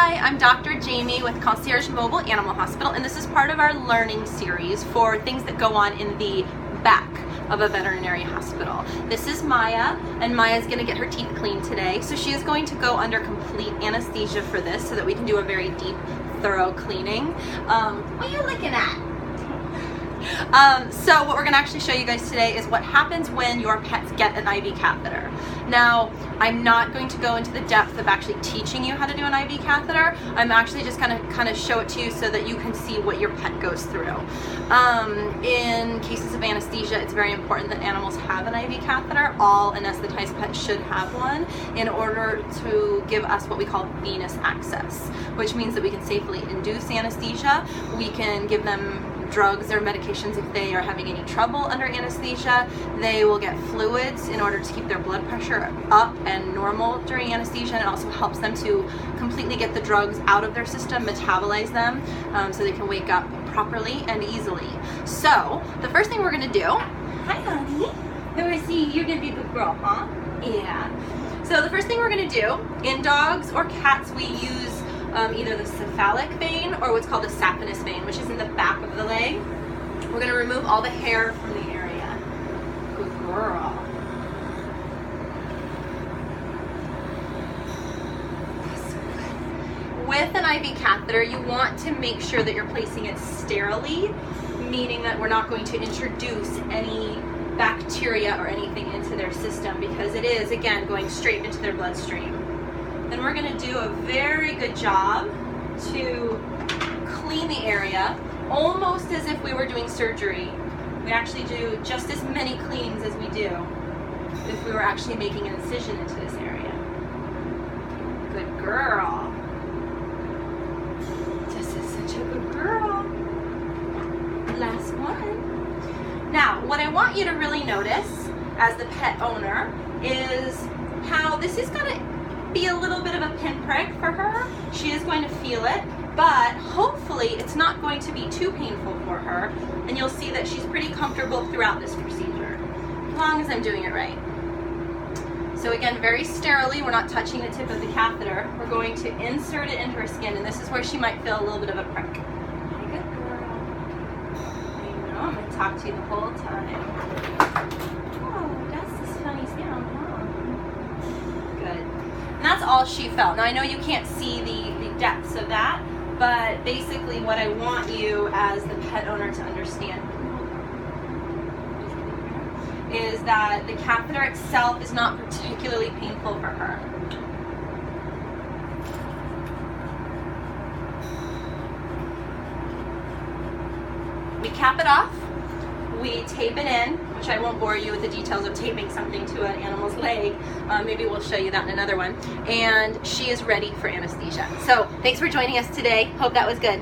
Hi, I'm Dr. Jamie with Concierge Mobile Animal Hospital, and this is part of our learning series for things that go on in the back of a veterinary hospital. This is Maya, and Maya's going to get her teeth cleaned today, so she is going to go under complete anesthesia for this so that we can do a very deep, thorough cleaning. What are you looking at? So what we're going to actually show you guys today is what happens when your pets get an IV catheter. Now, I'm not going to go into the depth of actually teaching you how to do an IV catheter. I'm actually just going to kind of show it to you so that you can see what your pet goes through. In cases of anesthesia, it's very important that animals have an IV catheter. All anesthetized pets should have one in order to give us what we call venous access, which means that we can safely induce anesthesia. We can give them drugs or medications if they are having any trouble under anesthesia. They will get fluids in order to keep their blood pressure up and normal during anesthesia, and it also helps them to completely get the drugs out of their system, metabolize them, so they can wake up properly and easily. So the first thing we're going to do, hi honey, let me see, you're going to be a good girl, huh? Yeah. So the first thing we're going to do, in dogs or cats we use either the cephalic vein or what's called the saphenous vein, which is in the back of the leg. We're going to remove all the hair from the area. Good girl. With an IV catheter, you want to make sure that you're placing it sterilely, meaning that we're not going to introduce any bacteria or anything into their system, because it is, again, going straight into their bloodstream. Then we're going to do a very good job to clean the area, almost as if we were doing surgery. We actually do just as many cleans as we do if we were actually making an incision into this area. Good girl. This is such a good girl. Last one. Now, what I want you to really notice as the pet owner is how this is going to be a little bit of a pinprick for her. She is going to feel it, but hopefully it's not going to be too painful for her, and you'll see that she's pretty comfortable throughout this procedure, as long as I'm doing it right. So again, very sterilely, we're not touching the tip of the catheter. We're going to insert it into her skin, and this is where she might feel a little bit of a prick. Hey, good girl. I know, I'm going to talk to you the whole time. Oh, that's this funny sound, huh? Good. And that's all she felt. Now I know you can't see the depths of that, but basically what I want you as the pet owner to understand is that the catheter itself is not particularly painful for her. We cap it off, we tape it in, which I won't bore you with the details of taping something to an animal's leg. Maybe we'll show you that in another one. And she is ready for anesthesia. So thanks for joining us today. Hope that was good.